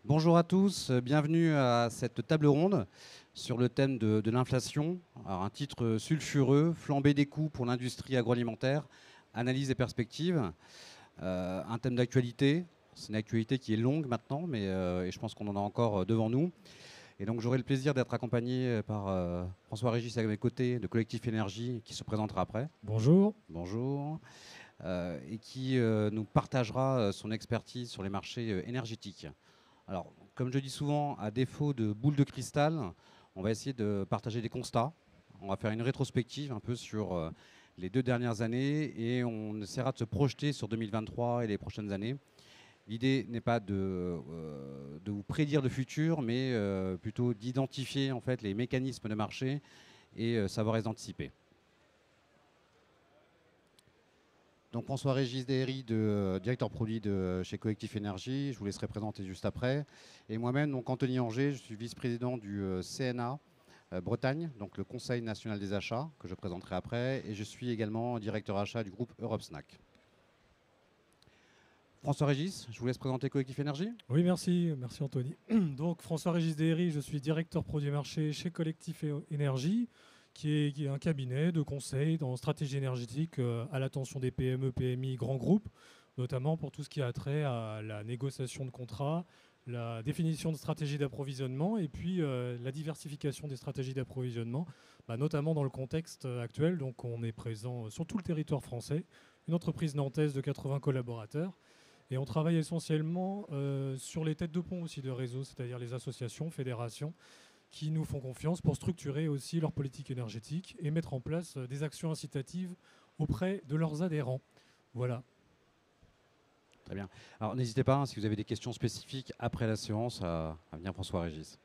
Bonjour à tous, bienvenue à cette table ronde sur le thème de l'inflation. Alors, un titre sulfureux, flambée des coûts pour l'industrie agroalimentaire, analyse et perspectives. Un thème d'actualité, c'est une actualité qui est longue maintenant, mais et je pense qu'on en a encore devant nous. Et donc j'aurai le plaisir d'être accompagné par François Régis à mes côtés de Collectif Énergie, qui se présentera après. Bonjour. Bonjour. Et qui nous partagera son expertise sur les marchés énergétiques. Alors, comme je dis souvent, à défaut de boule de cristal, on va essayer de partager des constats. On va faire une rétrospective un peu sur les 2 dernières années et on essaiera de se projeter sur 2023 et les prochaines années. L'idée n'est pas de vous prédire le futur, mais plutôt d'identifier en fait les mécanismes de marché et savoir les anticiper. Donc François-Régis Déhéry, directeur produit chez Collectif Énergie, je vous laisserai présenter juste après. Et moi-même, donc Anthony Anger, je suis vice-président du CNA Bretagne, donc le Conseil national des achats, que je présenterai après. Et je suis également directeur achat du groupe Europe Snack. François-Régis, je vous laisse présenter Collectif Énergie. Oui, merci Anthony. Donc François-Régis Déhéry, je suis directeur produit marché chez Collectif Énergie, qui est un cabinet de conseil en stratégie énergétique à l'attention des PME, PMI, grands groupes, notamment pour tout ce qui a trait à la négociation de contrats, la définition de stratégies d'approvisionnement et puis la diversification des stratégies d'approvisionnement, notamment dans le contexte actuel. Donc on est présent sur tout le territoire français, une entreprise nantaise de 80 collaborateurs. Et on travaille essentiellement sur les têtes de pont aussi de réseau, c'est-à-dire les associations, fédérations, qui nous font confiance pour structurer aussi leur politique énergétique et mettre en place des actions incitatives auprès de leurs adhérents. Voilà. Très bien. Alors n'hésitez pas, si vous avez des questions spécifiques après la séance, à venir François-Régis.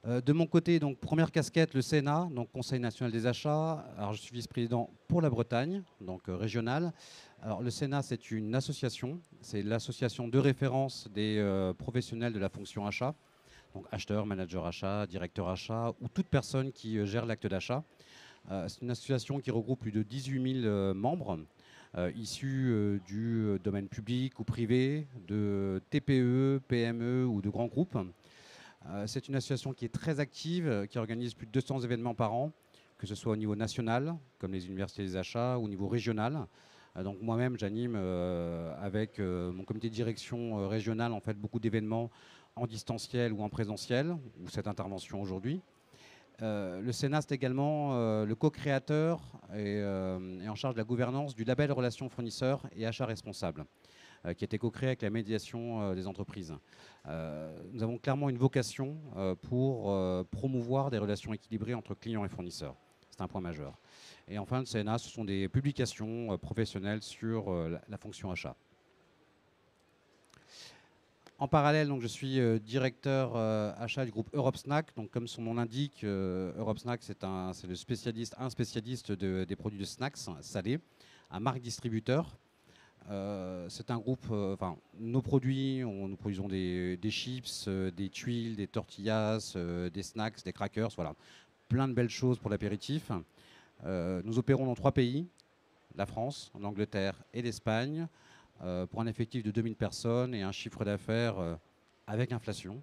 De mon côté, donc première casquette, le Sénat, donc Conseil national des achats. Alors je suis vice-président pour la Bretagne, donc régionale. Alors le Sénat, c'est une association, c'est l'association de référence des professionnels de la fonction achat, donc acheteur, manager achat, directeur achat ou toute personne qui gère l'acte d'achat. C'est une association qui regroupe plus de 18 000 membres, issus du domaine public ou privé, de TPE, PME ou de grands groupes. C'est une association qui est très active, qui organise plus de 200 événements par an, que ce soit au niveau national, comme les universités des achats, ou au niveau régional. Donc moi-même, j'anime avec mon comité de direction régional en fait beaucoup d'événements en distanciel ou en présentiel, ou cette intervention aujourd'hui. Le Sénat, c'est également le co-créateur et en charge de la gouvernance du label Relations fournisseurs et achats responsables, qui a été co-créé avec la médiation des entreprises. Nous avons clairement une vocation pour promouvoir des relations équilibrées entre clients et fournisseurs. C'est un point majeur. Et enfin, le CNA, ce sont des publications professionnelles sur la fonction achat. En parallèle, donc, je suis directeur achat du groupe Europe Snack. Donc, comme son nom l'indique, Europe Snack, c'est un spécialiste des produits de snacks salés, un marque distributeur. C'est un groupe, nos produits, nous produisons des chips, des tuiles, des tortillas, des snacks, des crackers, voilà. Plein de belles choses pour l'apéritif. Nous opérons dans 3 pays, la France, l'Angleterre et l'Espagne, pour un effectif de 2000 personnes et un chiffre d'affaires avec inflation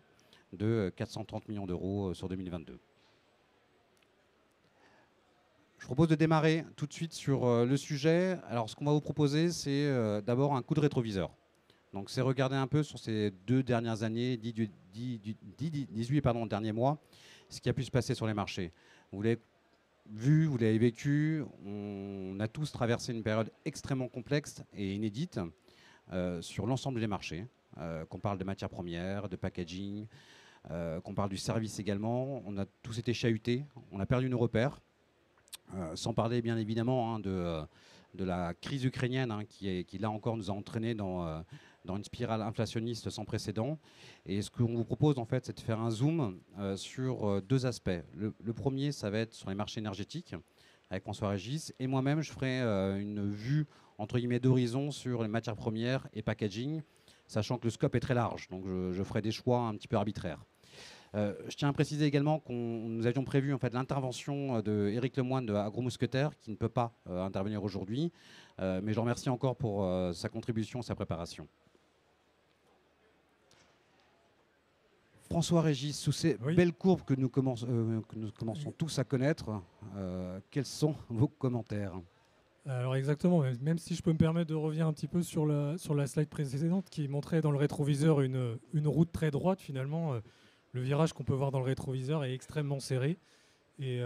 de 430 millions d'euros sur 2022. Je propose de démarrer tout de suite sur le sujet. Alors, ce qu'on va vous proposer, c'est d'abord un coup de rétroviseur. Donc, c'est regarder un peu sur ces 2 dernières années, 18 derniers mois, ce qui a pu se passer sur les marchés. Vous l'avez vu, vous l'avez vécu, on a tous traversé une période extrêmement complexe et inédite sur l'ensemble des marchés. Qu'on parle de matières premières, de packaging, qu'on parle du service également. On a tous été chahutés, on a perdu nos repères. Sans parler bien évidemment de la crise ukrainienne qui là encore nous a entraînés dans une spirale inflationniste sans précédent. Et ce qu'on vous propose en fait, c'est de faire un zoom sur 2 aspects. Le premier, ça va être sur les marchés énergétiques avec François Régis. Et moi-même, je ferai une vue entre guillemets d'horizon sur les matières premières et packaging, sachant que le scope est très large. Donc je ferai des choix un petit peu arbitraires. Je tiens à préciser également que nous avions prévu en fait, l'intervention d'Éric Lemoine de Agromousquetaire, qui ne peut pas intervenir aujourd'hui, mais je remercie encore pour sa contribution, sa préparation. François-Régis, sous ces Oui. belles courbes que nous commençons tous à connaître, quels sont vos commentaires? Alors exactement, même si je peux me permettre de revenir un petit peu sur la slide précédente qui montrait dans le rétroviseur une route très droite finalement. Le virage qu'on peut voir dans le rétroviseur est extrêmement serré. Et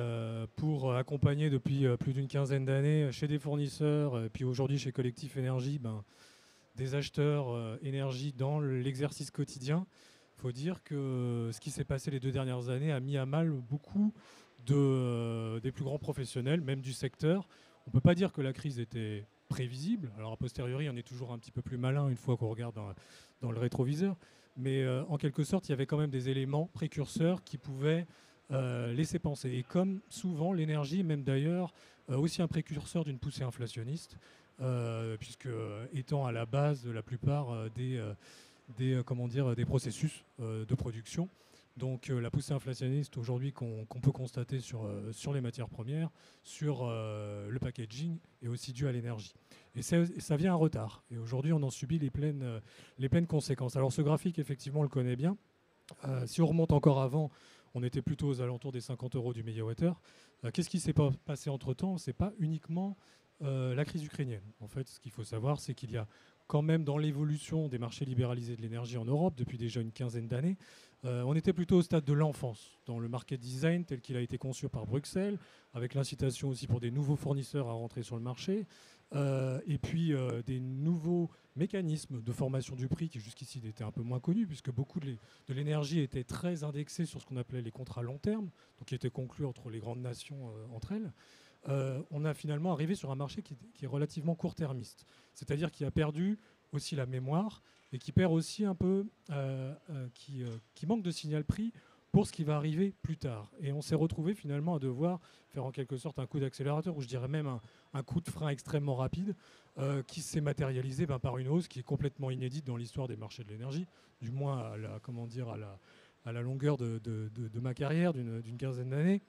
pour accompagner depuis plus d'une quinzaine d'années chez des fournisseurs, puis aujourd'hui chez Collectif Énergie, des acheteurs énergie dans l'exercice quotidien, il faut dire que ce qui s'est passé les 2 dernières années a mis à mal beaucoup des plus grands professionnels, même du secteur. On ne peut pas dire que la crise était prévisible. Alors a posteriori, on est toujours un petit peu plus malin une fois qu'on regarde dans le rétroviseur. Mais en quelque sorte, il y avait quand même des éléments précurseurs qui pouvaient laisser penser. Et comme souvent, l'énergie, même d'ailleurs, aussi un précurseur d'une poussée inflationniste, puisque étant à la base de la plupart des processus de production. Donc la poussée inflationniste aujourd'hui qu'on peut constater sur les matières premières, sur le packaging est aussi due à l'énergie. Et ça vient à retard. Et aujourd'hui, on en subit les pleines conséquences. Alors ce graphique, effectivement, on le connaît bien. Si on remonte encore avant, on était plutôt aux alentours des 50 € du mégawattheure. Qu'est-ce qui s'est passé entre-temps? Ce n'est pas uniquement la crise ukrainienne. En fait, ce qu'il faut savoir, c'est qu'il y a quand même dans l'évolution des marchés libéralisés de l'énergie en Europe, depuis déjà une quinzaine d'années, on était plutôt au stade de l'enfance, dans le market design tel qu'il a été conçu par Bruxelles, avec l'incitation aussi pour des nouveaux fournisseurs à rentrer sur le marché, et puis des nouveaux mécanismes de formation du prix qui jusqu'ici étaient un peu moins connus, puisque beaucoup de l'énergie était très indexée sur ce qu'on appelait les contrats long terme, donc qui étaient conclus entre les grandes nations entre elles. On a finalement arrivé sur un marché qui est relativement court-termiste, c'est-à-dire qui a perdu aussi la mémoire et qui perd aussi un peu, qui manque de signal prix pour ce qui va arriver plus tard. Et on s'est retrouvé finalement à devoir faire en quelque sorte un coup d'accélérateur, ou je dirais même un coup de frein extrêmement rapide, qui s'est matérialisé par une hausse qui est complètement inédite dans l'histoire des marchés de l'énergie, du moins à la longueur de ma carrière d'une quinzaine d'années.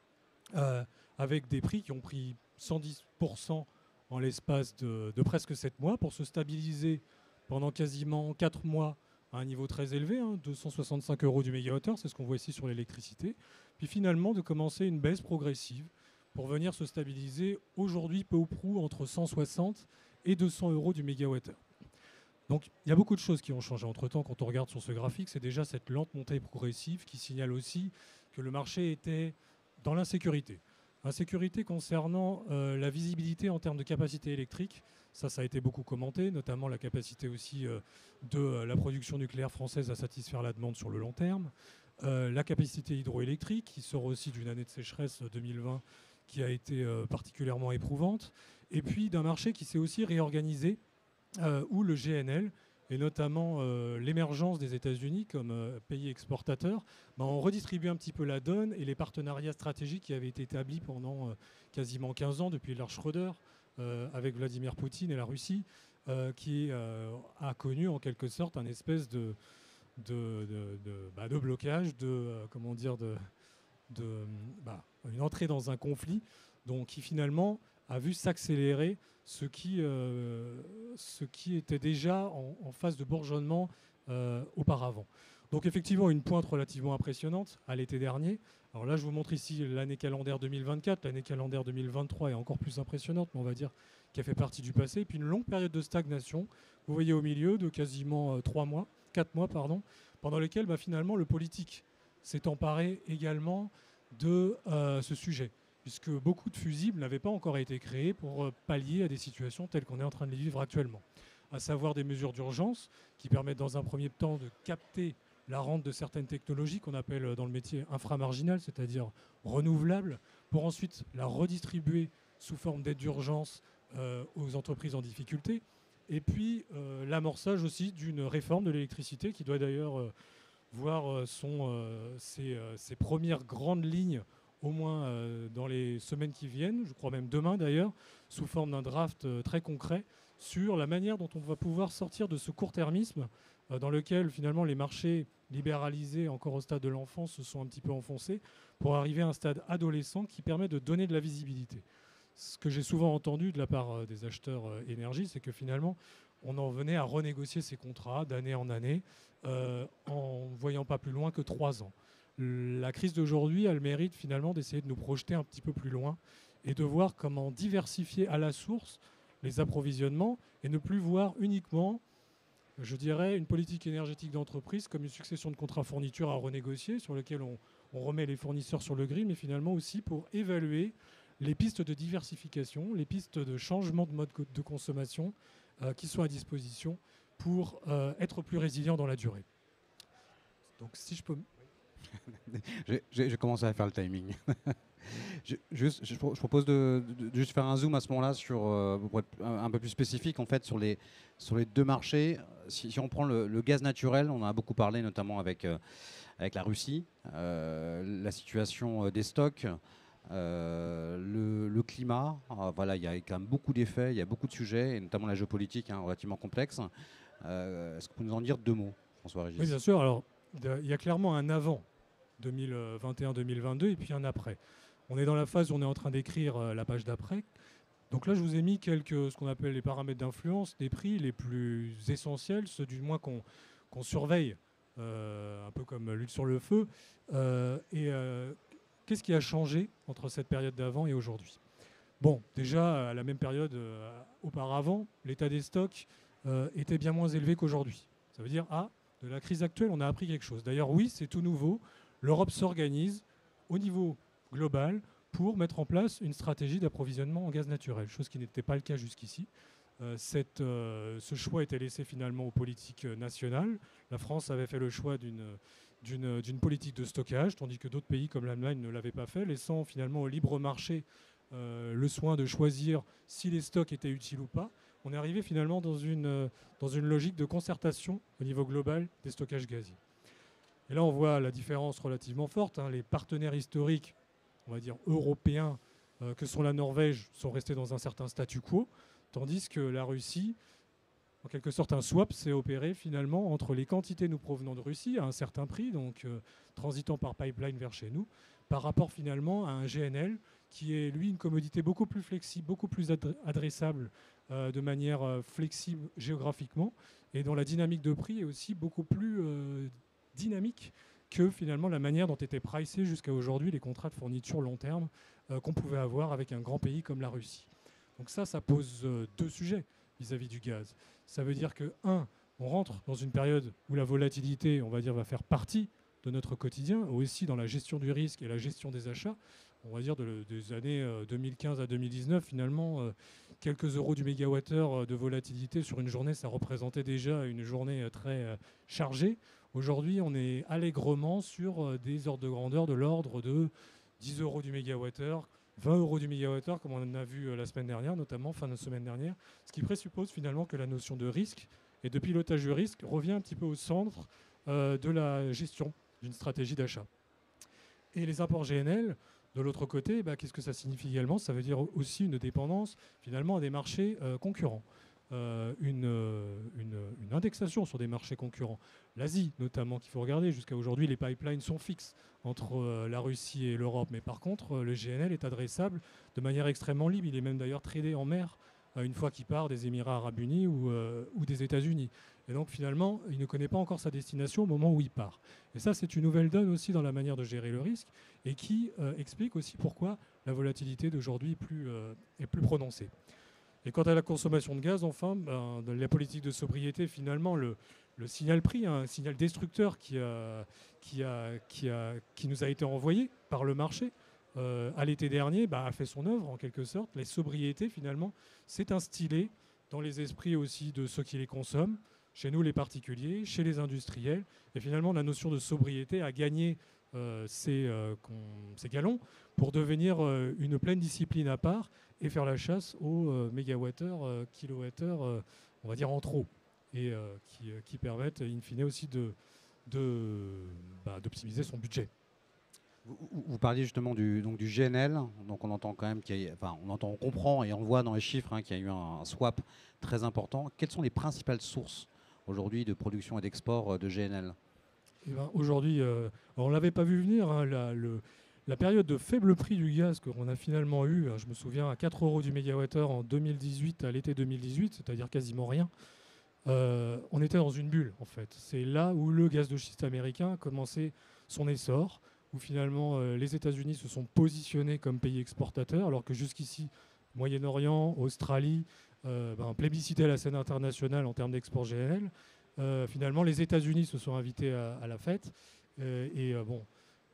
Avec des prix qui ont pris 110% en l'espace de presque 7 mois pour se stabiliser pendant quasiment 4 mois à un niveau très élevé, 265 € du mégawattheure, c'est ce qu'on voit ici sur l'électricité, puis finalement de commencer une baisse progressive pour venir se stabiliser aujourd'hui peu ou prou entre 160 et 200 € du mégawattheure. Donc il y a beaucoup de choses qui ont changé entre-temps quand on regarde sur ce graphique. C'est déjà cette lente montée progressive qui signale aussi que le marché était dans l'insécurité. Insécurité concernant la visibilité en termes de capacité électrique. Ça a été beaucoup commenté, notamment la capacité aussi de la production nucléaire française à satisfaire la demande sur le long terme. La capacité hydroélectrique, qui sort aussi d'une année de sécheresse 2020 qui a été particulièrement éprouvante. Et puis d'un marché qui s'est aussi réorganisé, où le GNL, et notamment l'émergence des États-Unis comme pays exportateur, ont redistribué un petit peu la donne, et les partenariats stratégiques qui avaient été établis pendant quasiment 15 ans depuis l'ère Schröder avec Vladimir Poutine et la Russie, qui a connu en quelque sorte un espèce de blocage, une entrée dans un conflit, donc qui finalement a vu s'accélérer ce qui était déjà en phase de bourgeonnement auparavant. Donc effectivement, une pointe relativement impressionnante à l'été dernier. Alors là, je vous montre ici l'année calendaire 2024. L'année calendaire 2023 est encore plus impressionnante, mais on va dire qu'elle fait partie du passé. Et puis une longue période de stagnation, vous voyez au milieu, de quasiment 4 mois, pendant lesquels finalement le politique s'est emparé également de ce sujet, puisque beaucoup de fusibles n'avaient pas encore été créés pour pallier à des situations telles qu'on est en train de les vivre actuellement, à savoir des mesures d'urgence qui permettent dans un premier temps de capter la rente de certaines technologies qu'on appelle dans le métier inframarginales, c'est-à-dire renouvelables, pour ensuite la redistribuer sous forme d'aide d'urgence aux entreprises en difficulté, et puis l'amorçage aussi d'une réforme de l'électricité qui doit d'ailleurs voir ses premières grandes lignes au moins dans les semaines qui viennent, je crois même demain d'ailleurs, sous forme d'un draft très concret sur la manière dont on va pouvoir sortir de ce court-termisme dans lequel finalement les marchés libéralisés encore au stade de l'enfance se sont un petit peu enfoncés pour arriver à un stade adolescent qui permet de donner de la visibilité. ce que j'ai souvent entendu de la part des acheteurs énergie, c'est que finalement, on en venait à renégocier ces contrats d'année en année en ne voyant pas plus loin que 3 ans. La crise d'aujourd'hui a le mérite finalement d'essayer de nous projeter un petit peu plus loin et de voir comment diversifier à la source les approvisionnements et ne plus voir uniquement, je dirais, une politique énergétique d'entreprise comme une succession de contrats fournitures à renégocier sur lesquels on remet les fournisseurs sur le gris, mais finalement aussi pour évaluer les pistes de diversification, les pistes de changement de mode de consommation qui sont à disposition pour être plus résilient dans la durée. Donc si je peux... Je commence à faire le timing. Je propose de juste faire un zoom à ce moment-là sur, pour être un peu plus spécifique en fait sur les deux marchés. Si on prend le gaz naturel, on en a beaucoup parlé notamment avec la Russie, la situation des stocks, le climat. Voilà, il y a quand même beaucoup d'effets, il y a beaucoup de sujets, et notamment la géopolitique relativement complexe. Est-ce que vous pouvez nous en dire 2 mots, François-Régis? Oui, bien sûr. Alors, il y a clairement un avant 2021-2022 et puis un après. On est dans la phase où on est en train d'écrire la page d'après. Donc là, je vous ai mis ce qu'on appelle les paramètres d'influence des prix les plus essentiels, ceux du moins qu'on surveille, un peu comme l'huile sur le feu. Qu'est-ce qui a changé entre cette période d'avant et aujourd'hui? Bon, déjà, à la même période auparavant, l'état des stocks était bien moins élevé qu'aujourd'hui. Ça veut dire, de la crise actuelle, on a appris quelque chose. D'ailleurs, oui, c'est tout nouveau. L'Europe s'organise au niveau global pour mettre en place une stratégie d'approvisionnement en gaz naturel, chose qui n'était pas le cas jusqu'ici. Ce choix était laissé finalement aux politiques nationales. La France avait fait le choix d'une politique de stockage, tandis que d'autres pays comme l'Allemagne ne l'avaient pas fait, laissant finalement au libre marché le soin de choisir si les stocks étaient utiles ou pas. On est arrivé finalement dans une logique de concertation au niveau global des stockages gaziers. Et là, on voit la différence relativement forte. Les partenaires historiques, on va dire européens, que sont la Norvège, sont restés dans un certain statu quo, tandis que la Russie, en quelque sorte, un swap s'est opéré finalement entre les quantités nous provenant de Russie à un certain prix, donc transitant par pipeline vers chez nous, par rapport finalement à un GNL qui est, lui, une commodité beaucoup plus flexible, beaucoup plus adressable de manière flexible géographiquement, et dont la dynamique de prix est aussi beaucoup plus dynamique que finalement la manière dont étaient pricés jusqu'à aujourd'hui les contrats de fourniture long terme qu'on pouvait avoir avec un grand pays comme la Russie. Donc ça pose 2 sujets vis-à-vis du gaz. Ça veut dire que, on rentre dans une période où la volatilité, on va dire, va faire partie de notre quotidien, aussi dans la gestion du risque et la gestion des achats. On va dire des années 2015 à 2019, finalement, quelques euros du mégawattheure de volatilité sur une journée, ça représentait déjà une journée très chargée. Aujourd'hui, on est allègrement sur des ordres de grandeur de l'ordre de 10 euros du mégawattheure, 20 euros du mégawattheure, comme on en a vu la semaine dernière, notamment fin de semaine dernière, ce qui présuppose finalement que la notion de risque et de pilotage du risque revient un petit peu au centre de la gestion d'une stratégie d'achat. Et les apports GNL, de l'autre côté, qu'est-ce que ça signifie également? Ça veut dire aussi une dépendance finalement à des marchés concurrents. Une indexation sur des marchés concurrents. L'Asie notamment, qu'il faut regarder. Jusqu'à aujourd'hui, les pipelines sont fixes entre la Russie et l'Europe. Mais par contre, le GNL est adressable de manière extrêmement libre. Il est même d'ailleurs tradé en mer une fois qu'il part des Émirats arabes unis ou des États-Unis. Et donc finalement, il ne connaît pas encore sa destination au moment où il part. Et ça, c'est une nouvelle donne aussi dans la manière de gérer le risque et qui explique aussi pourquoi la volatilité d'aujourd'hui est plus prononcée. Et quant à la consommation de gaz, enfin, dans la politique de sobriété, finalement, le signal prix, un signal destructeur qui nous a été envoyé par le marché à l'été dernier, a fait son œuvre en quelque sorte. La sobriété, finalement, s'est instillée dans les esprits aussi de ceux qui les consomment, chez nous les particuliers, chez les industriels. Et finalement, la notion de sobriété a gagné ses galons pour devenir une pleine discipline à part et faire la chasse aux mégawattheures, kilowattheures, on va dire en trop, et qui permettent in fine aussi d'optimiser son budget. Vous parliez justement du GNL, donc on entend quand même on comprend et on le voit dans les chiffres qu'il y a eu un swap très important. Quelles sont les principales sources aujourd'hui de production et d'export de GNL? Aujourd'hui, on ne l'avait pas vu venir, La période de faible prix du gaz qu'on a finalement eu, je me souviens, à 4 euros du mégawattheure en 2018, à l'été 2018, c'est-à-dire quasiment rien, on était dans une bulle en fait. C'est là où le gaz de schiste américain a commencé son essor, où finalement les États-Unis se sont positionnés comme pays exportateurs, alors que jusqu'ici, Moyen-Orient, Australie, plébiscitaient la scène internationale en termes d'export GNL. Finalement, les États-Unis se sont invités à la fête. Bon,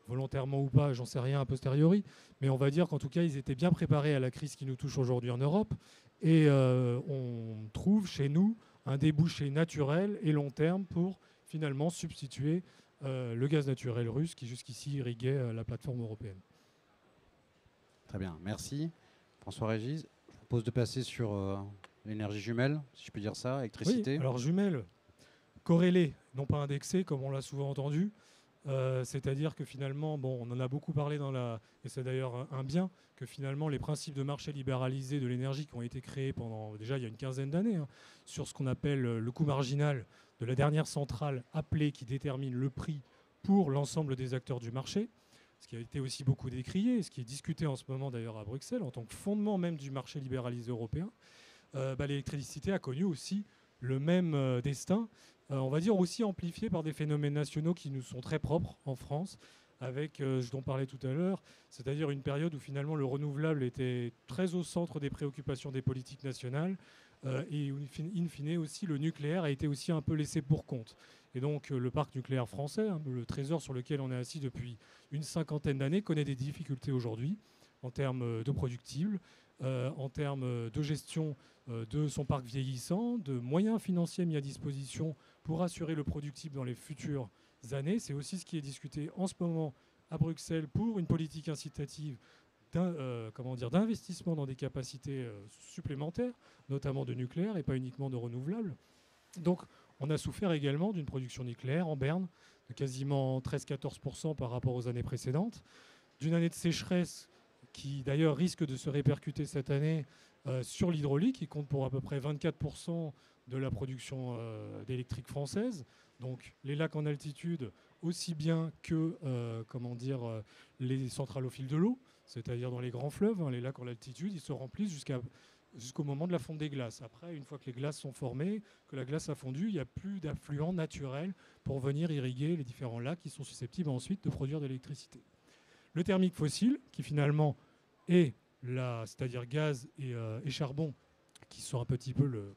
volontairement ou pas, j'en sais rien a posteriori, mais on va dire qu'en tout cas, ils étaient bien préparés à la crise qui nous touche aujourd'hui en Europe. Et on trouve chez nous un débouché naturel et long terme pour finalement substituer le gaz naturel russe qui jusqu'ici irriguait la plateforme européenne. Très bien, merci. François-Régis, je vous propose de passer sur l'énergie jumelle, si je peux dire ça, électricité. Oui, alors jumelle, corrélée, non pas indexée, comme on l'a souvent entendu. C'est-à-dire que finalement, bon, on en a beaucoup parlé et c'est d'ailleurs un bien, que finalement les principes de marché libéralisé de l'énergie qui ont été créés pendant déjà il y a une quinzaine d'années, sur ce qu'on appelle le coût marginal de la dernière centrale appelée qui détermine le prix pour l'ensemble des acteurs du marché, ce qui a été aussi beaucoup décrié, ce qui est discuté en ce moment d'ailleurs à Bruxelles en tant que fondement même du marché libéralisé européen. L'électricité a connu aussi le même destin, on va dire aussi amplifié par des phénomènes nationaux qui nous sont très propres en France, avec ce dont on parlait tout à l'heure, c'est-à-dire une période où finalement le renouvelable était très au centre des préoccupations des politiques nationales, et où, in fine aussi, le nucléaire a été aussi un peu laissé pour compte. Et donc le parc nucléaire français, le trésor sur lequel on est assis depuis une cinquantaine d'années, connaît des difficultés aujourd'hui en termes de productibles, en termes de gestion de son parc vieillissant, de moyens financiers mis à disposition pour assurer le productible dans les futures années. C'est aussi ce qui est discuté en ce moment à Bruxelles pour une politique incitative d'investissement dans des capacités supplémentaires, notamment de nucléaire et pas uniquement de renouvelables. Donc on a souffert également d'une production nucléaire en berne de quasiment 13-14% par rapport aux années précédentes, d'une année de sécheresse qui d'ailleurs risque de se répercuter cette année sur l'hydraulique, qui compte pour à peu près 24% de la production d'électrique française. Donc les lacs en altitude, aussi bien que les centrales au fil de l'eau, c'est-à-dire dans les grands fleuves, les lacs en altitude, ils se remplissent jusqu'au moment de la fonte des glaces. Après, une fois que les glaces sont formées, que la glace a fondu, il n'y a plus d'affluent naturel pour venir irriguer les différents lacs qui sont susceptibles ensuite de produire de l'électricité. Le thermique fossile, qui finalement est c'est-à-dire gaz et charbon, qui sont un petit peu le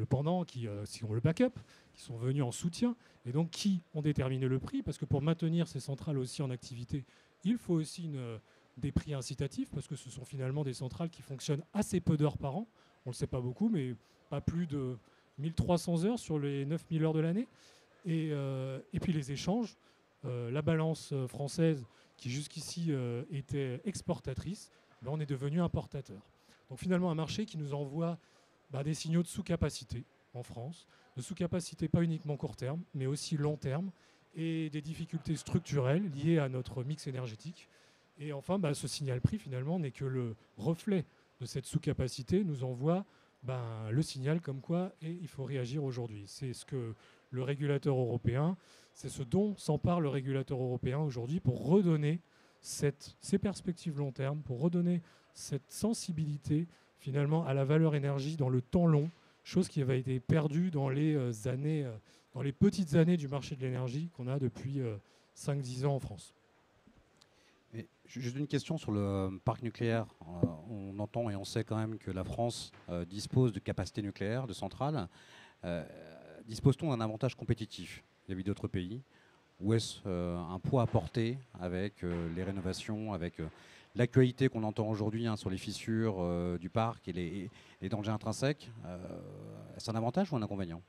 pendant, qui ont le backup, qui sont venus en soutien, et donc qui ont déterminé le prix, parce que pour maintenir ces centrales aussi en activité, il faut aussi des prix incitatifs, parce que ce sont finalement des centrales qui fonctionnent assez peu d'heures par an. On ne le sait pas beaucoup, mais pas plus de 1300 heures sur les 9000 heures de l'année. Et puis les échanges, la balance française, qui jusqu'ici était exportatrice, on est devenu importateur. Donc finalement un marché qui nous envoie des signaux de sous-capacité en France, de sous-capacité pas uniquement court terme, mais aussi long terme, et des difficultés structurelles liées à notre mix énergétique. Et enfin, ce signal prix finalement n'est que le reflet de cette sous-capacité, nous envoie le signal comme quoi il faut réagir aujourd'hui. C'est ce que le régulateur européen, c'est ce dont s'empare le régulateur européen aujourd'hui pour redonner ces perspectives long terme, pour redonner cette sensibilité finalement à la valeur énergie dans le temps long, chose qui avait été perdue dans les petites années du marché de l'énergie qu'on a depuis 5-10 ans en France. Et juste une question sur le parc nucléaire. On entend et on sait quand même que la France dispose de capacités nucléaires, de centrales. Dispose-t-on d'un avantage compétitif vis-à-vis d'autres pays ? Ou est-ce un poids à porter avec les rénovations, avec l'actualité qu'on entend aujourd'hui sur les fissures du parc et les dangers intrinsèques? Est-ce un avantage ou un inconvénient?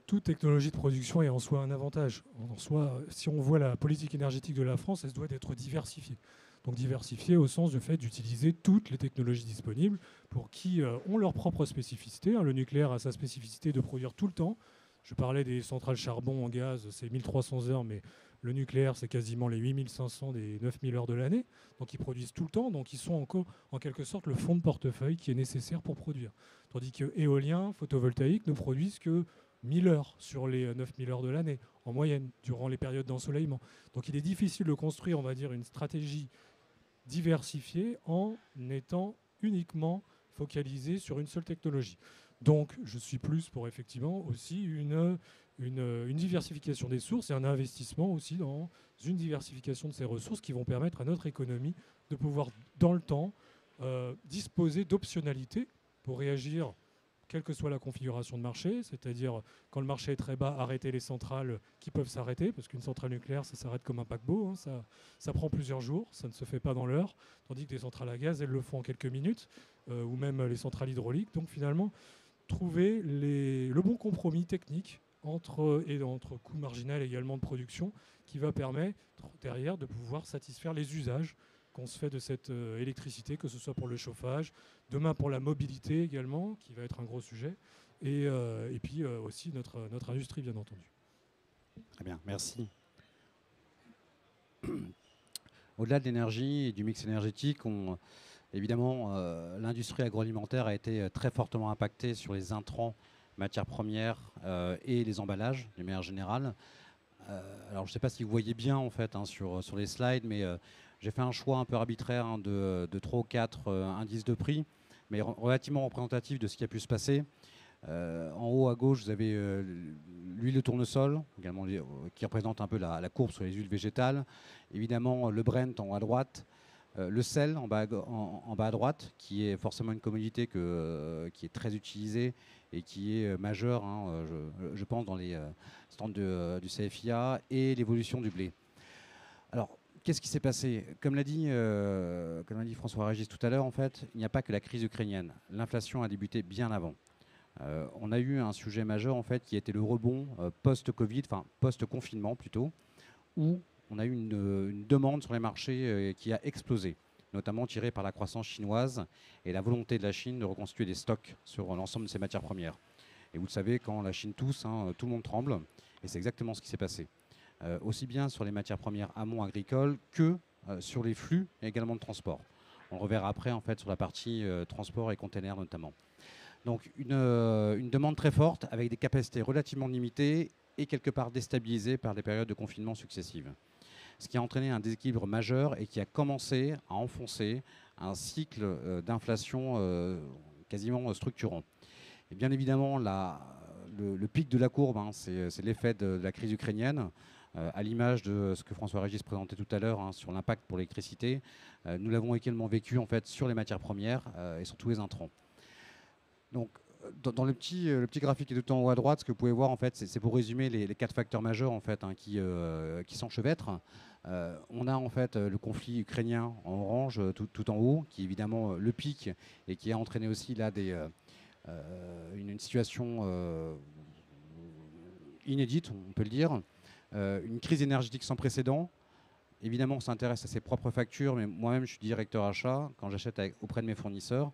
Toute technologie de production est en soi un avantage. En soi, si on voit la politique énergétique de la France, elle doit être diversifiée. Donc diversifiée au sens du fait d'utiliser toutes les technologies disponibles pour qui ont leur propre spécificité. Le nucléaire a sa spécificité de produire tout le temps. Je parlais des centrales charbon en gaz, c'est 1300 heures, mais le nucléaire, c'est quasiment les 8500 des 9000 heures de l'année. Donc ils produisent tout le temps, donc ils sont encore en quelque sorte le fond de portefeuille qui est nécessaire pour produire. Tandis que éolien, photovoltaïque ne produisent que 1000 heures sur les 9000 heures de l'année, en moyenne, durant les périodes d'ensoleillement. Donc il est difficile de construire, on va dire, une stratégie diversifiée en étant uniquement focalisé sur une seule technologie. Donc je suis plus pour effectivement aussi une diversification des sources et un investissement aussi dans une diversification de ces ressources qui vont permettre à notre économie de pouvoir, dans le temps, disposer d'optionnalités pour réagir quelle que soit la configuration de marché, c'est-à-dire quand le marché est très bas, arrêter les centrales qui peuvent s'arrêter, parce qu'une centrale nucléaire, ça s'arrête comme un paquebot, hein, ça prend plusieurs jours, ça ne se fait pas dans l'heure, tandis que des centrales à gaz, elles le font en quelques minutes, ou même les centrales hydrauliques. Donc finalement, trouver le bon compromis technique entre coût marginal également de production, qui va permettre derrière de pouvoir satisfaire les usages qu'on se fait de cette électricité, que ce soit pour le chauffage, demain pour la mobilité également, qui va être un gros sujet, et puis aussi notre industrie, bien entendu. Très bien, merci. Au-delà de l'énergie et du mix énergétique, évidemment, l'industrie agroalimentaire a été très fortement impactée sur les intrants, matières premières et les emballages, de manière générale. Alors, je ne sais pas si vous voyez bien en fait sur les slides, mais j'ai fait un choix un peu arbitraire de 3 ou 4 indices de prix, mais relativement représentatif de ce qui a pu se passer. En haut à gauche, vous avez l'huile de tournesol, également, qui représente un peu la courbe sur les huiles végétales. Évidemment, le Brent en haut à droite. Le sel en bas à droite, qui est forcément une commodité qui est très utilisée et qui est majeure, hein, je pense, dans les stands du CFIA, et l'évolution du blé. Alors, qu'est-ce qui s'est passé ? Comme l'a dit François Régis tout à l'heure, en fait, il n'y a pas que la crise ukrainienne. L'inflation a débuté bien avant. On a eu un sujet majeur, en fait, qui était le rebond post-Covid, enfin post-confinement plutôt, où on a eu une demande sur les marchés qui a explosé, notamment tirée par la croissance chinoise et la volonté de la Chine de reconstituer des stocks sur l'ensemble de ses matières premières. Et vous le savez, quand la Chine tousse, tout le monde tremble, et c'est exactement ce qui s'est passé. Aussi bien sur les matières premières amont agricoles que sur les flux et également de transport. On le reverra après en fait sur la partie transport et containers notamment. Donc une demande très forte avec des capacités relativement limitées et quelque part déstabilisées par des périodes de confinement successives. Ce qui a entraîné un déséquilibre majeur et qui a commencé à enfoncer un cycle d'inflation quasiment structurant. Et bien évidemment, le pic de la courbe, c'est l'effet de la crise ukrainienne, à l'image de ce que François Régis présentait tout à l'heure sur l'impact pour l'électricité. Nous l'avons également vécu en fait, sur les matières premières et sur tous les intrants. Donc, dans le petit graphique qui est tout en haut à droite, ce que vous pouvez voir, en fait, c'est pour résumer les 4 facteurs majeurs en fait, qui s'enchevêtrent. On a en fait le conflit ukrainien en orange tout en haut, qui est évidemment le pic et qui a entraîné aussi là une situation inédite, on peut le dire. Une crise énergétique sans précédent. Évidemment, on s'intéresse à ses propres factures, mais moi-même, je suis directeur achat. Quand j'achète auprès de mes fournisseurs,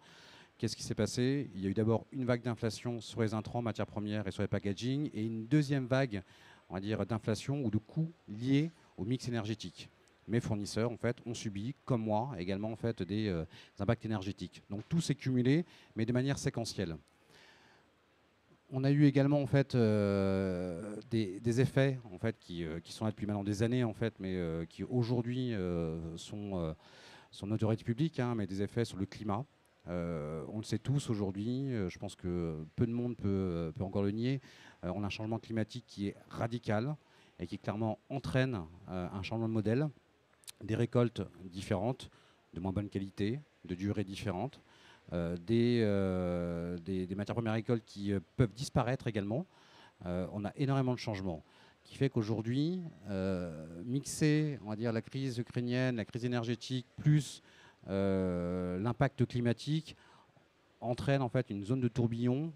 qu'est-ce qui s'est passé ? Il y a eu d'abord une vague d'inflation sur les intrants, matières premières et sur les packaging, et une deuxième vague, on va dire, d'inflation ou de coûts liés au mix énergétique. Mes fournisseurs, en fait, ont subi, comme moi, également en fait, des impacts énergétiques. Donc tout s'est cumulé, mais de manière séquentielle. On a eu également en fait des effets en fait qui sont là depuis maintenant des années en fait, mais qui aujourd'hui sont notoriété publique, mais des effets sur le climat. On le sait tous aujourd'hui, je pense que peu de monde peut encore le nier. On a un changement climatique qui est radical et qui clairement entraîne un changement de modèle, des récoltes différentes, de moins bonne qualité, de durée différente, des matières premières agricoles qui peuvent disparaître également. On a énormément de changements qui fait qu'aujourd'hui, mixer, on va dire, la crise ukrainienne, la crise énergétique, plus l'impact climatique, entraîne en fait une zone de tourbillon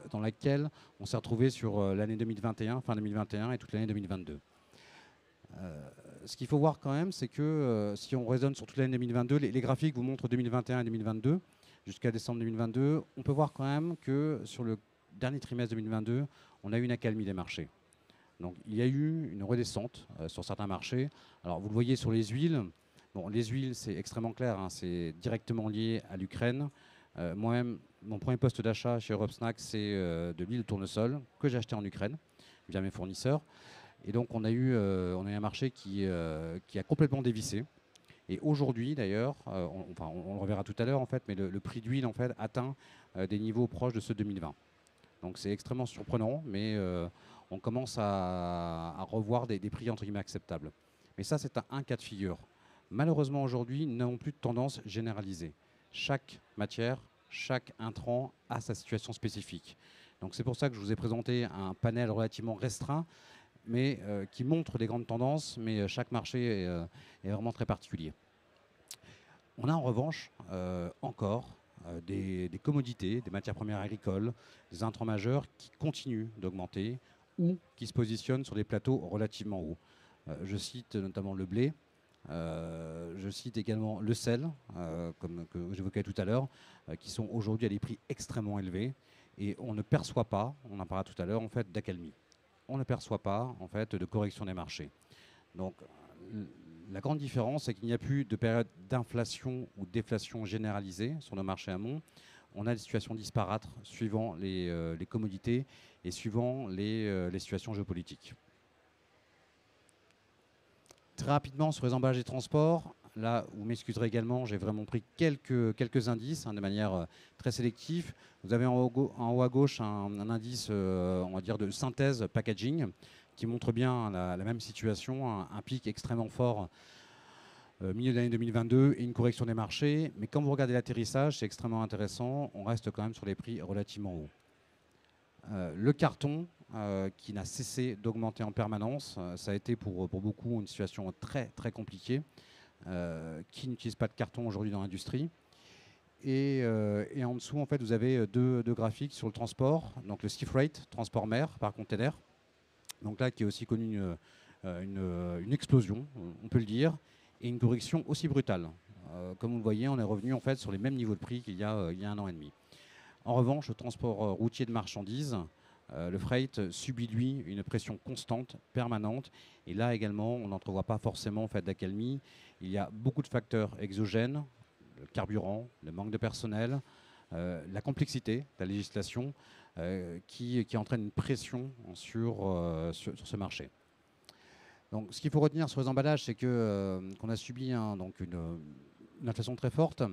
dans laquelle on s'est retrouvé sur l'année 2021, fin 2021 et toute l'année 2022. Ce qu'il faut voir quand même, c'est que si on raisonne sur toute l'année 2022, les graphiques vous montrent 2021 et 2022, jusqu'à décembre 2022, on peut voir quand même que sur le dernier trimestre 2022, on a eu une accalmie des marchés. Donc il y a eu une redescente sur certains marchés. Alors vous le voyez sur les huiles. Bon, les huiles, c'est extrêmement clair, c'est directement lié à l'Ukraine. Moi-même, mon premier poste d'achat chez Europe Snack, c'est de l'huile de tournesol que j'ai acheté en Ukraine via mes fournisseurs. Et donc on a eu un marché qui a complètement dévissé. Et aujourd'hui, d'ailleurs, on le reverra tout à l'heure, en fait, mais le prix d'huile en fait, atteint des niveaux proches de ceux de 2020. Donc c'est extrêmement surprenant, mais on commence à revoir des prix entre guillemets acceptables. Mais ça, c'est un cas de figure. Malheureusement, aujourd'hui, nous n'avons plus de tendance généralisée. Chaque matière, chaque intrant a sa situation spécifique. Donc c'est pour ça que je vous ai présenté un panel relativement restreint, mais qui montre les grandes tendances, mais chaque marché est vraiment très particulier. On a en revanche encore des commodités, des matières premières agricoles, des intrants majeurs qui continuent d'augmenter ou qui se positionnent sur des plateaux relativement hauts. Je cite notamment le blé, je cite également le sel, comme que j'évoquais tout à l'heure, qui sont aujourd'hui à des prix extrêmement élevés et on ne perçoit pas, on en parlera tout à l'heure, en fait, d'accalmie. On ne perçoit pas en fait, de correction des marchés. Donc la grande différence, c'est qu'il n'y a plus de période d'inflation ou déflation généralisée sur nos marchés amont. On a des situations disparates suivant les commodités et suivant les situations géopolitiques. Très rapidement sur les emballages et transports, là, vous m'excuserez également, j'ai vraiment pris quelques indices de manière très sélective. Vous avez en haut à gauche un indice, on va dire, de synthèse packaging qui montre bien la même situation, un pic extrêmement fort milieu de l'année 2022 et une correction des marchés. Mais quand vous regardez l'atterrissage, c'est extrêmement intéressant. On reste quand même sur les prix relativement hauts. Le carton, qui n'a cessé d'augmenter en permanence, ça a été pour beaucoup une situation très, très compliquée. Qui n'utilise pas de carton aujourd'hui dans l'industrie. Et en dessous, en fait, vous avez deux graphiques sur le transport. Donc le sea freight, transport mer par container. Donc là, qui a aussi connu une explosion, on peut le dire, et une correction aussi brutale. Comme vous le voyez, on est revenu en fait sur les mêmes niveaux de prix qu'il y a 1 an et demi. En revanche, le transport routier de marchandises, le freight subit, lui, une pression constante, permanente. Et là également, on n'entrevoit pas forcément en fait, d'accalmie. Il y a beaucoup de facteurs exogènes, le carburant, le manque de personnel, la complexité de la législation qui entraîne une pression sur ce marché. Donc, ce qu'il faut retenir sur les emballages, c'est qu'on a subi donc une inflation très forte.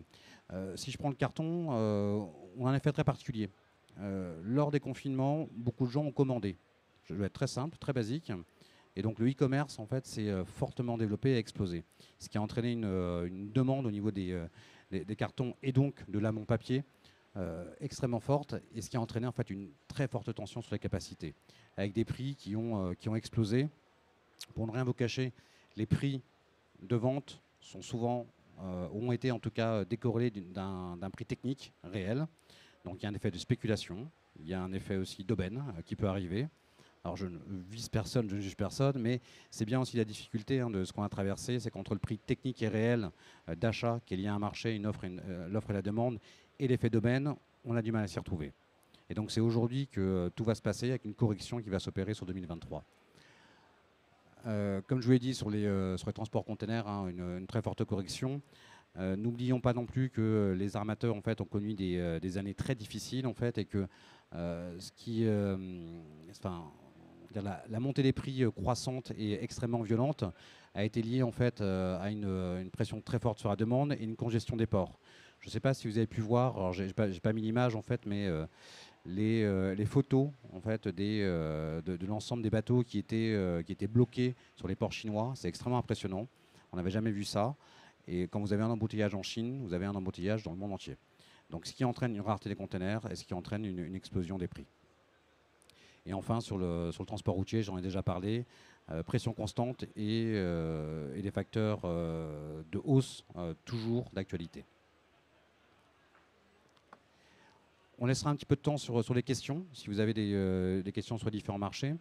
Si je prends le carton, on a un effet très particulier. Lors des confinements, beaucoup de gens ont commandé. Je vais être très simple, très basique. Et donc le e-commerce, en fait, s'est fortement développé et explosé. Ce qui a entraîné une demande au niveau des cartons et donc de l'amont papier extrêmement forte. Et ce qui a entraîné en fait une très forte tension sur les capacités. Avec des prix qui ont explosé. Pour ne rien vous cacher, les prix de vente sont souvent, ont été en tout cas décorrélés d'un prix technique réel. Donc il y a un effet de spéculation, il y a un effet aussi d'aubaine qui peut arriver. Alors je ne vise personne, je ne juge personne, mais c'est bien aussi la difficulté de ce qu'on a traversé, c'est qu'entre le prix technique et réel d'achat qui est lié à un marché, l'offre et la demande, et l'effet d'aubaine, on a du mal à s'y retrouver. Et donc c'est aujourd'hui que tout va se passer avec une correction qui va s'opérer sur 2023. Comme je vous l'ai dit sur les transports containers, une très forte correction. N'oublions pas non plus que les armateurs en fait, ont connu des années très difficiles en fait, et que la montée des prix croissante et extrêmement violente a été liée en fait, à une pression très forte sur la demande et une congestion des ports. Je ne sais pas si vous avez pu voir, alors j'ai pas mis l'image en fait, mais les photos en fait, de l'ensemble des bateaux qui étaient bloqués sur les ports chinois, c'est extrêmement impressionnant. On n'avait jamais vu ça. Et quand vous avez un embouteillage en Chine, vous avez un embouteillage dans le monde entier. Donc ce qui entraîne une rareté des containers et ce qui entraîne une explosion des prix. Et enfin, sur le transport routier, j'en ai déjà parlé, pression constante et des facteurs de hausse toujours d'actualité. On laissera un petit peu de temps sur les questions, si vous avez des questions sur les différents marchés.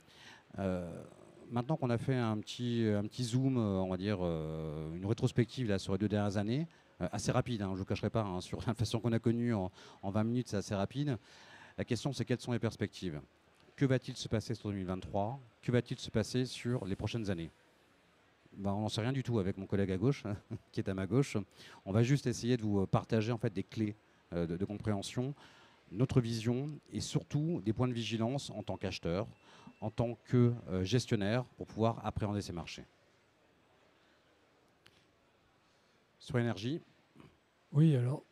Maintenant qu'on a fait un petit zoom, on va dire une rétrospective là, sur les 2 dernières années, assez rapide, je ne vous cacherai pas, sur l'inflation qu'on a connue en 20 minutes, c'est assez rapide. La question, c'est quelles sont les perspectives? Que va-t-il se passer sur 2023? Que va-t-il se passer sur les prochaines années? On n'en sait rien du tout avec mon collègue à gauche, qui est à ma gauche. On va juste essayer de vous partager en fait, des clés de compréhension, notre vision et surtout des points de vigilance en tant qu'acheteur, en tant que gestionnaire pour pouvoir appréhender ces marchés. Sur l'énergie. Oui, alors,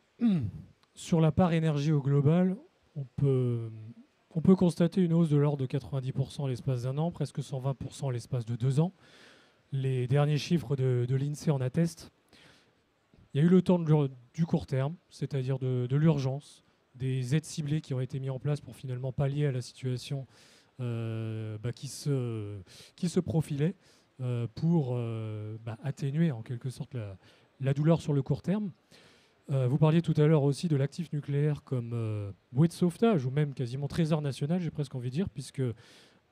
sur la part énergie au global, on peut constater une hausse de l'ordre de 90% en l'espace d'un an, presque 120% en l'espace de 2 ans. Les derniers chiffres de l'INSEE en attestent. Il y a eu le temps du court terme, c'est-à-dire de l'urgence, des aides ciblées qui ont été mises en place pour finalement pallier à la situation qui se profilait pour atténuer en quelque sorte la douleur sur le court terme. Vous parliez tout à l'heure aussi de l'actif nucléaire comme bouée de sauvetage ou même quasiment trésor national, j'ai presque envie de dire, puisque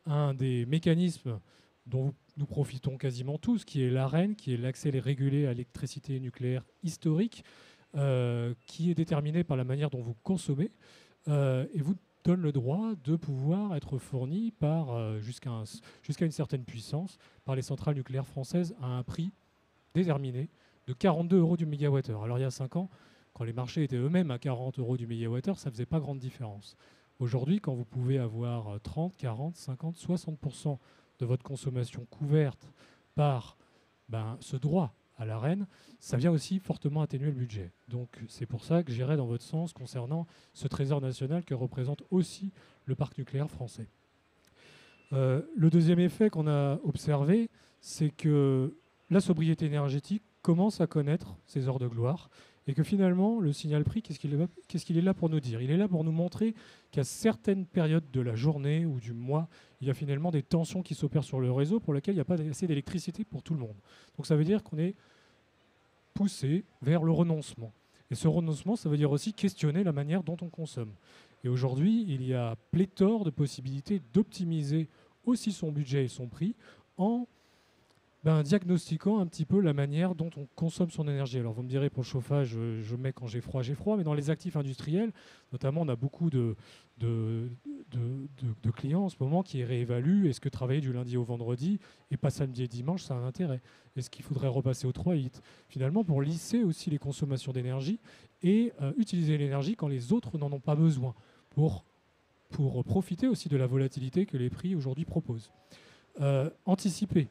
un des mécanismes dont nous profitons quasiment tous, qui est l'ARENH, qui est l'accès régulé à l'électricité nucléaire historique, qui est déterminé par la manière dont vous consommez, et vous donne le droit de pouvoir être fourni par jusqu'à une certaine puissance par les centrales nucléaires françaises à un prix déterminé de 42 € du mégawattheure. Alors il y a 5 ans, quand les marchés étaient eux-mêmes à 40 € du mégawattheure, ça ne faisait pas grande différence. Aujourd'hui, quand vous pouvez avoir 30, 40, 50, 60% de votre consommation couverte par ce droit à l'ARENH, ça vient aussi fortement atténuer le budget. Donc c'est pour ça que j'irai dans votre sens concernant ce trésor national que représente aussi le parc nucléaire français. Le deuxième effet qu'on a observé, c'est que la sobriété énergétique commence à connaître ses heures de gloire et que finalement, le signal prix, qu'est-ce qu'il est là pour nous dire? Il est là pour nous montrer qu'à certaines périodes de la journée ou du mois, il y a finalement des tensions qui s'opèrent sur le réseau pour lesquelles il n'y a pas assez d'électricité pour tout le monde. Donc ça veut dire qu'on est poussé vers le renoncement. Et ce renoncement, ça veut dire aussi questionner la manière dont on consomme. Et aujourd'hui, il y a pléthore de possibilités d'optimiser aussi son budget et son prix en diagnostiquant un petit peu la manière dont on consomme son énergie. Alors vous me direz, pour le chauffage, je mets quand j'ai froid, mais dans les actifs industriels, notamment, on a beaucoup de clients en ce moment qui réévaluent est-ce que travailler du lundi au vendredi et pas samedi et dimanche, ça a un intérêt? Est-ce qu'il faudrait repasser au 3/8? Finalement, pour lisser aussi les consommations d'énergie et utiliser l'énergie quand les autres n'en ont pas besoin, pour profiter aussi de la volatilité que les prix aujourd'hui proposent. Anticiper.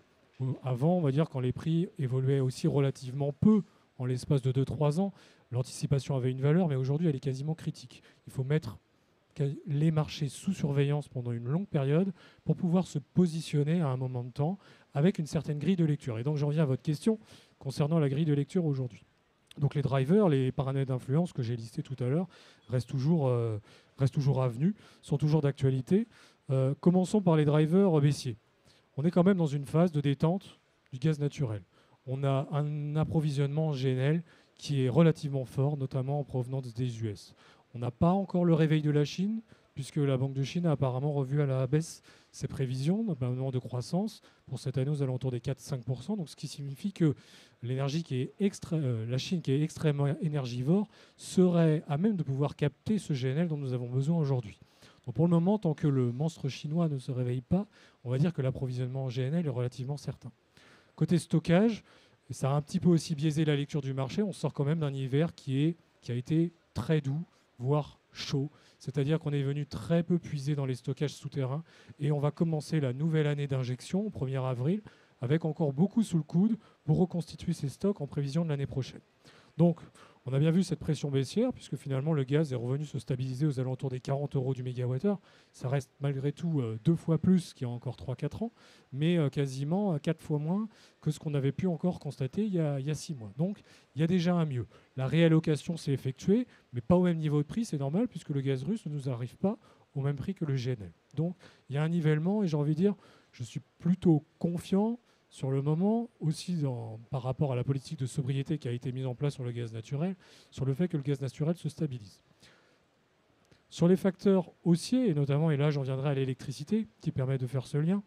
Avant, on va dire, quand les prix évoluaient aussi relativement peu en l'espace de 2-3 ans, l'anticipation avait une valeur, mais aujourd'hui, elle est quasiment critique. Il faut mettre les marchés sous surveillance pendant une longue période pour pouvoir se positionner à un moment de temps avec une certaine grille de lecture. Et donc, j'en reviens à votre question concernant la grille de lecture aujourd'hui. Donc, les drivers, les paramètres d'influence que j'ai listés tout à l'heure restent toujours avenus, sont toujours d'actualité. Commençons par les drivers baissiers. On est quand même dans une phase de détente du gaz naturel. On a un approvisionnement en GNL qui est relativement fort, notamment en provenance des US. On n'a pas encore le réveil de la Chine, puisque la Banque de Chine a apparemment revu à la baisse ses prévisions, notamment de croissance, pour cette année aux alentours des 4-5%. Donc, ce qui signifie que la Chine qui est extrêmement énergivore serait à même de pouvoir capter ce GNL dont nous avons besoin aujourd'hui. Donc pour le moment, tant que le monstre chinois ne se réveille pas, on va dire que l'approvisionnement en GNL est relativement certain. Côté stockage, et ça a un petit peu aussi biaisé la lecture du marché, on sort quand même d'un hiver qui a été très doux, voire chaud. C'est-à-dire qu'on est venu très peu puiser dans les stockages souterrains et on va commencer la nouvelle année d'injection au 1er avril avec encore beaucoup sous le coude pour reconstituer ces stocks en prévision de l'année prochaine. Donc, on a bien vu cette pression baissière, puisque finalement le gaz est revenu se stabiliser aux alentours des 40 € du mégawattheure. Ça reste malgré tout 2 fois plus qu'il y a encore 3-4 ans, mais quasiment 4 fois moins que ce qu'on avait pu encore constater il y a 6 mois. Donc il y a déjà un mieux. La réallocation s'est effectuée, mais pas au même niveau de prix, c'est normal, puisque le gaz russe ne nous arrive pas au même prix que le GNL. Donc il y a un nivellement, et j'ai envie de dire, je suis plutôt confiant sur le moment, aussi par rapport à la politique de sobriété qui a été mise en place sur le gaz naturel, sur le fait que le gaz naturel se stabilise. Sur les facteurs haussiers, et notamment, et là j'en viendrai à l'électricité, qui permet de faire ce lien,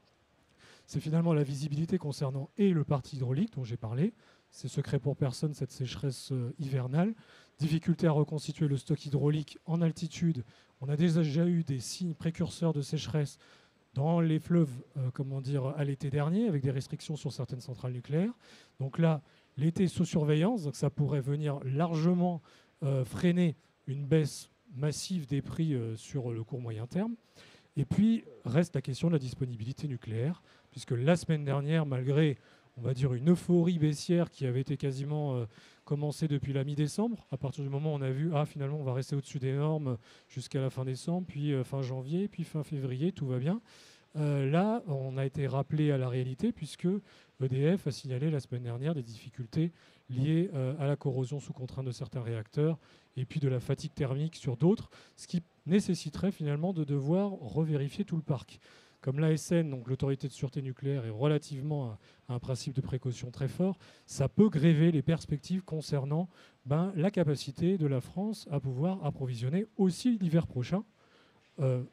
c'est finalement la visibilité concernant et le parti hydraulique dont j'ai parlé. C'est secret pour personne, cette sécheresse hivernale. Difficulté à reconstituer le stock hydraulique en altitude. On a déjà eu des signes précurseurs de sécheresse dans les fleuves à l'été dernier, avec des restrictions sur certaines centrales nucléaires. Donc là, l'été sous surveillance, donc ça pourrait venir largement freiner une baisse massive des prix sur le court moyen terme. Et puis reste la question de la disponibilité nucléaire, puisque la semaine dernière, malgré, on va dire, une euphorie baissière qui avait été quasiment commencée depuis la mi-décembre, à partir du moment où on a vu, finalement, on va rester au-dessus des normes jusqu'à la fin décembre, puis fin janvier, puis fin février, tout va bien. Là, on a été rappelé à la réalité, puisque EDF a signalé la semaine dernière des difficultés liées à la corrosion sous contrainte de certains réacteurs et puis de la fatigue thermique sur d'autres, ce qui nécessiterait finalement de devoir revérifier tout le parc. Comme l'ASN, donc l'autorité de sûreté nucléaire, est relativement à un principe de précaution très fort, ça peut gréver les perspectives concernant la capacité de la France à pouvoir approvisionner aussi l'hiver prochain.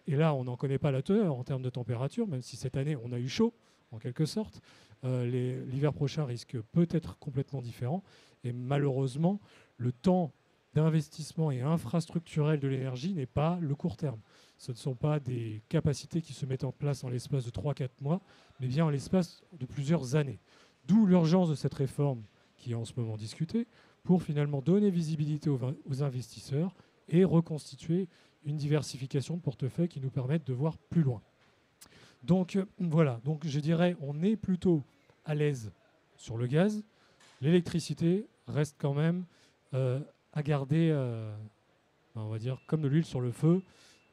Et là, on n'en connaît pas la teneur en termes de température, même si cette année, on a eu chaud, en quelque sorte. L'hiver prochain risque peut-être complètement différent. Et malheureusement, le temps d'investissement et infrastructurel de l'énergie n'est pas le court terme. Ce ne sont pas des capacités qui se mettent en place en l'espace de 3-4 mois, mais bien en l'espace de plusieurs années. D'où l'urgence de cette réforme qui est en ce moment discutée, pour finalement donner visibilité aux investisseurs et reconstituer une diversification de portefeuille qui nous permette de voir plus loin. Donc voilà, donc je dirais on est plutôt à l'aise sur le gaz. L'électricité reste quand même à garder, on va dire, comme de l'huile sur le feu,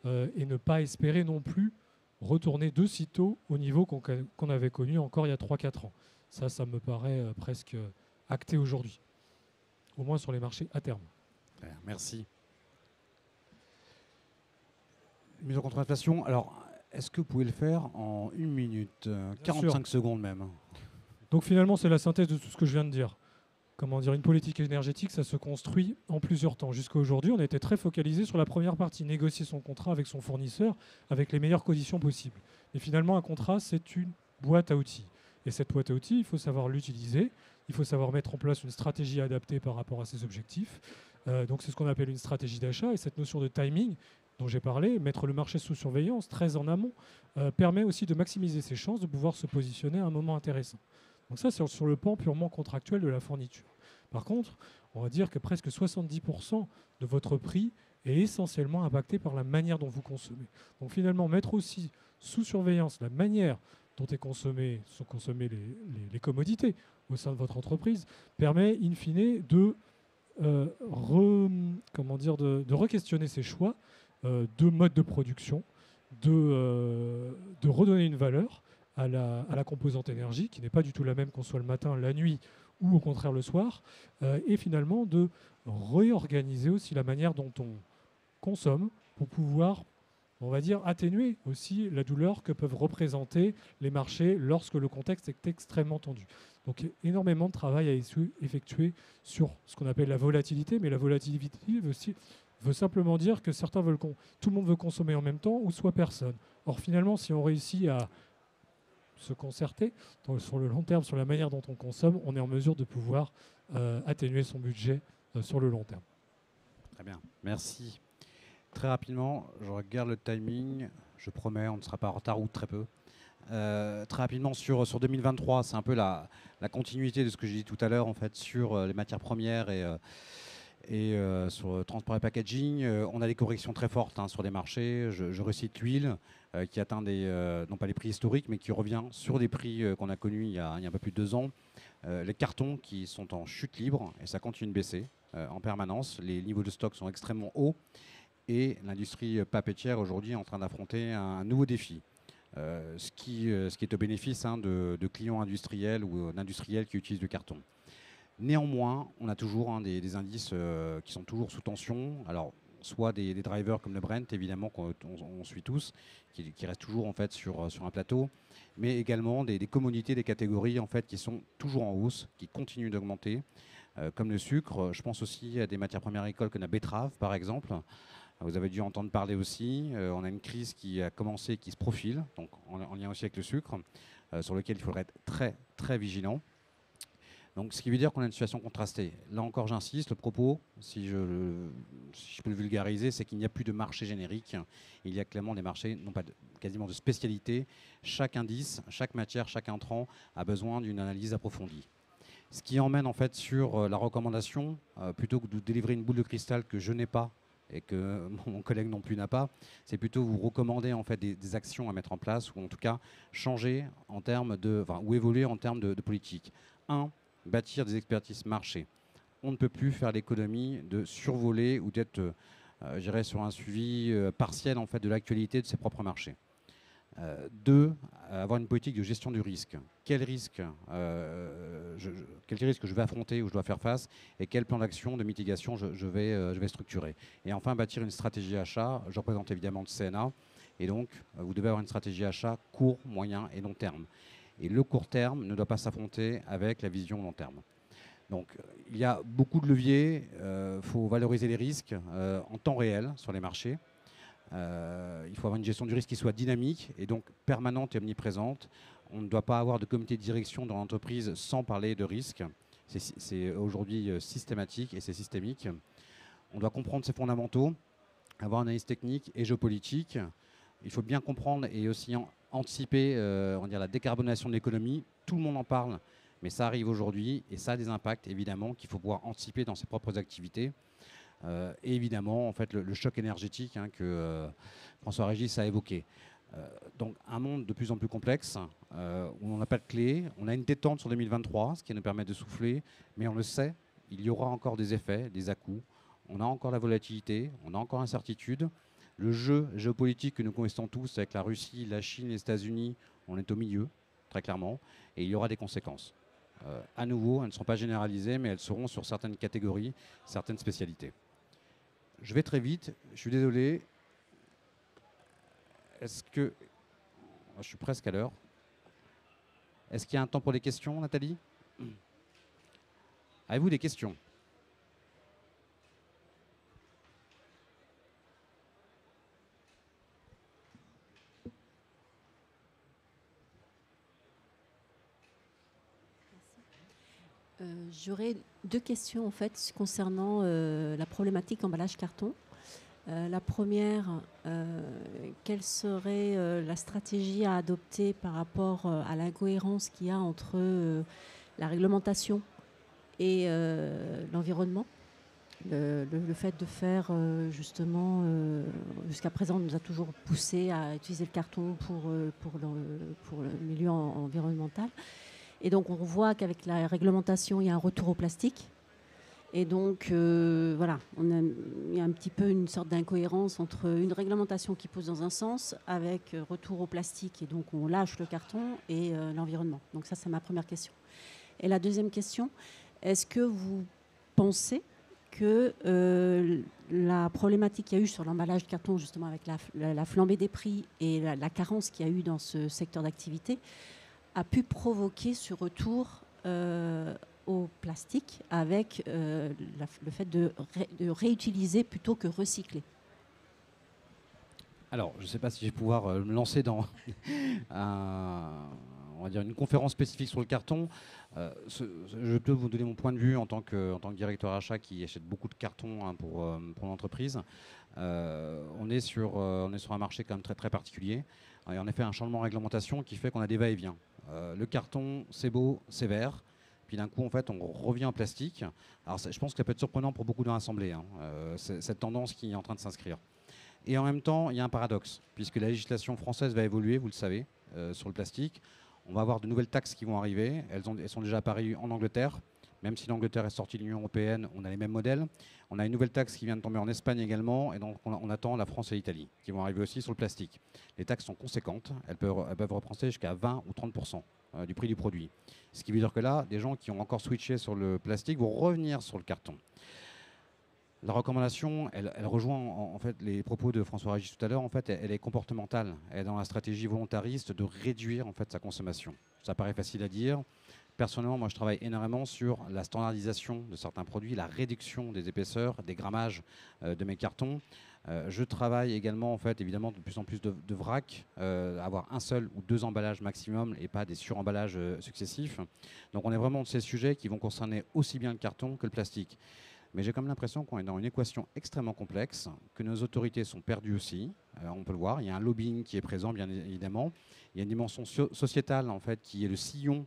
et ne pas espérer non plus retourner de sitôt au niveau qu'on avait connu encore il y a 3-4 ans. Ça me paraît presque acté aujourd'hui, au moins sur les marchés à terme. Merci. Mesure contre l'inflation, alors est-ce que vous pouvez le faire en 1 minute, 45 secondes même? Donc finalement, c'est la synthèse de tout ce que je viens de dire. Comment dire, une politique énergétique, ça se construit en plusieurs temps. Jusqu'à aujourd'hui, on a été très focalisé sur la première partie, négocier son contrat avec son fournisseur avec les meilleures conditions possibles. Et finalement, un contrat, c'est une boîte à outils. Et cette boîte à outils, il faut savoir l'utiliser, il faut savoir mettre en place une stratégie adaptée par rapport à ses objectifs. Donc c'est ce qu'on appelle une stratégie d'achat. Et cette notion de timing dont j'ai parlé, mettre le marché sous surveillance très en amont, permet aussi de maximiser ses chances de pouvoir se positionner à un moment intéressant. Donc ça, c'est sur le pan purement contractuel de la fourniture. Par contre, on va dire que presque 70% de votre prix est essentiellement impacté par la manière dont vous consommez. Donc finalement, mettre aussi sous surveillance la manière dont sont consommées les commodités au sein de votre entreprise permet in fine de re-questionner ses choix de mode de production, de redonner une valeur à la composante énergie, qui n'est pas du tout la même qu'on soit le matin, la nuit ou au contraire le soir, et finalement de réorganiser aussi la manière dont on consomme pour pouvoir, on va dire, atténuer aussi la douleur que peuvent représenter les marchés lorsque le contexte est extrêmement tendu. Donc énormément de travail à effectuer sur ce qu'on appelle la volatilité, mais la volatilité aussi veut simplement dire que tout le monde veut consommer en même temps ou soit personne. Or finalement, si on réussit à se concerter sur le long terme, sur la manière dont on consomme, on est en mesure de pouvoir atténuer son budget sur le long terme. Très bien, merci. Très rapidement, je regarde le timing, je promets, on ne sera pas en retard ou très peu. Très rapidement sur 2023, c'est un peu la continuité de ce que j'ai dit tout à l'heure en fait, sur les matières premières et sur le transport et packaging. On a des corrections très fortes sur les marchés. Je recite l'huile qui atteint non pas les prix historiques, mais qui revient sur des prix qu'on a connus il y a un peu plus de 2 ans. Les cartons qui sont en chute libre, et ça continue de baisser en permanence. Les niveaux de stock sont extrêmement hauts. Et l'industrie papetière aujourd'hui est en train d'affronter un nouveau défi. Ce qui est au bénéfice de clients industriels ou d'industriels qui utilisent du carton. Néanmoins, on a toujours des indices qui sont toujours sous tension. Alors, soit des drivers comme le Brent, évidemment, qu'on suit tous, qui restent toujours en fait sur un plateau, mais également des commodités, des catégories en fait qui sont toujours en hausse, qui continuent d'augmenter, comme le sucre. Je pense aussi à des matières premières agricoles comme la betterave, par exemple. Vous avez dû entendre parler aussi. On a une crise qui a commencé, qui se profile, donc en lien aussi avec le sucre, sur lequel il faudrait être très très vigilant. Donc, ce qui veut dire qu'on a une situation contrastée. Là encore, j'insiste, le propos, si je peux le vulgariser, c'est qu'il n'y a plus de marché générique. Il y a clairement des marchés, non pas quasiment de spécialité. Chaque indice, chaque matière, chaque intrant a besoin d'une analyse approfondie. Ce qui emmène en fait sur la recommandation, plutôt que de délivrer une boule de cristal que je n'ai pas et que mon collègue non plus n'a pas, c'est plutôt vous recommander en fait des actions à mettre en place, ou en tout cas changer en termes ou évoluer en termes de politique. Un, bâtir des expertises marché. On ne peut plus faire l'économie de survoler ou d'être, je dirais, sur un suivi partiel en fait de l'actualité de ses propres marchés. Deux, avoir une politique de gestion du risque. Quel risque je vais affronter ou je dois faire face, et quel plan d'action de mitigation je vais structurer. Et enfin, bâtir une stratégie achat. Je représente évidemment le CNA, et donc vous devez avoir une stratégie achat court, moyen et long terme. Et le court terme ne doit pas s'affronter avec la vision long terme. Donc il y a beaucoup de leviers. Il faut valoriser les risques en temps réel sur les marchés. Il faut avoir une gestion du risque qui soit dynamique et donc permanente et omniprésente. On ne doit pas avoir de comité de direction dans l'entreprise sans parler de risque. C'est aujourd'hui systématique et c'est systémique. On doit comprendre ses fondamentaux, avoir une analyse technique et géopolitique. Il faut bien comprendre et aussi anticiper on va dire, la décarbonation de l'économie. Tout le monde en parle, mais ça arrive aujourd'hui et ça a des impacts évidemment qu'il faut pouvoir anticiper dans ses propres activités. Et évidemment, en fait, le choc énergétique que François-Régis a évoqué. Donc un monde de plus en plus complexe, où on n'a pas de clé. On a une détente sur 2023, ce qui nous permet de souffler, mais on le sait, il y aura encore des effets, des à-coups. On a encore la volatilité, on a encore l'incertitude. Le jeu géopolitique que nous connaissons tous avec la Russie, la Chine, les États-Unis, on est au milieu, très clairement, et il y aura des conséquences. À nouveau, elles ne seront pas généralisées, mais elles seront sur certaines catégories, certaines spécialités. Je vais très vite, je suis désolé. Est-ce que... Je suis presque à l'heure. Est-ce qu'il y a un temps pour les questions, Nathalie? Avez-vous des questions? J'aurais deux questions en fait concernant la problématique emballage carton. La première, quelle serait la stratégie à adopter par rapport à l'incohérence qu'il y a entre la réglementation et l'environnement? Le fait de faire justement, jusqu'à présent, on nous a toujours poussé à utiliser le carton pour le milieu environnemental. Et donc, on voit qu'avec la réglementation, il y a un retour au plastique. Et donc, voilà, il y a un petit peu une sorte d'incohérence entre une réglementation qui pousse dans un sens avec retour au plastique, et donc on lâche le carton, et l'environnement. Donc ça, c'est ma première question. Et la deuxième question, est-ce que vous pensez que la problématique qu'il y a eu sur l'emballage de carton, justement avec la flambée des prix et la carence qu'il y a eu dans ce secteur d'activité, a pu provoquer ce retour au plastique avec le fait de réutiliser plutôt que recycler? Alors, je ne sais pas si je vais pouvoir me lancer dans on va dire une conférence spécifique sur le carton. Je peux vous donner mon point de vue en tant que directeur achat qui achète beaucoup de cartons pour l'entreprise. On est sur un marché quand même très, très particulier. Et en effet, un changement de réglementation qui fait qu'on a des va-et-vient. Le carton, c'est beau, c'est vert. Puis d'un coup, en fait, on revient en plastique. Alors, je pense que ça peut être surprenant pour beaucoup dans l'Assemblée, cette tendance qui est en train de s'inscrire. Et en même temps, il y a un paradoxe, puisque la législation française va évoluer, vous le savez, sur le plastique. On va avoir de nouvelles taxes qui vont arriver. Elles sont déjà apparues en Angleterre. Même si l'Angleterre est sortie de l'Union européenne, on a les mêmes modèles. On a une nouvelle taxe qui vient de tomber en Espagne également. Et donc, on attend la France et l'Italie, qui vont arriver aussi sur le plastique. Les taxes sont conséquentes. Elles peuvent représenter jusqu'à 20 ou 30% du prix du produit. Ce qui veut dire que là, des gens qui ont encore switché sur le plastique vont revenir sur le carton. La recommandation, elle rejoint en fait les propos de François-Régis tout à l'heure. En fait, elle est comportementale. Elle est dans la stratégie volontariste de réduire en fait sa consommation. Ça paraît facile à dire. Personnellement, moi, je travaille énormément sur la standardisation de certains produits, la réduction des épaisseurs, des grammages de mes cartons. Je travaille également, en fait, évidemment, de plus en plus de vrac, avoir un seul ou deux emballages maximum et pas des suremballages successifs. Donc, on est vraiment de ces sujets qui vont concerner aussi bien le carton que le plastique. Mais j'ai comme l'impression qu'on est dans une équation extrêmement complexe, que nos autorités sont perdues aussi. On peut le voir, il y a un lobbying qui est présent, bien évidemment. Il y a une dimension sociétale, en fait, qui est le sillon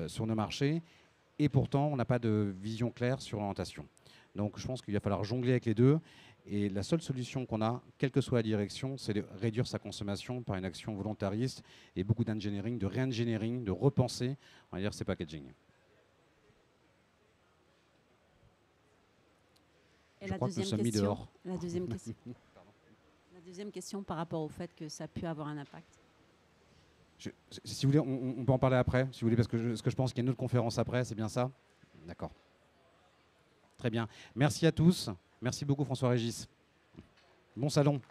sur nos marchés, et pourtant on n'a pas de vision claire sur l'orientation. Donc je pense qu'il va falloir jongler avec les deux, Et la seule solution qu'on a, quelle que soit la direction, c'est de réduire sa consommation par une action volontariste et beaucoup d'engineering, de re-engineering, de repenser, on va dire, ces packaging. Et Je la crois que nous sommes mis question, dehors. la deuxième question. La deuxième question par rapport au fait que ça a pu avoir un impact. Si vous voulez, on peut en parler après, si vous voulez, parce que ce que je pense qu'il y a une autre conférence après, c'est bien ça? D'accord. Très bien. Merci à tous. Merci beaucoup François Régis. Bon salon.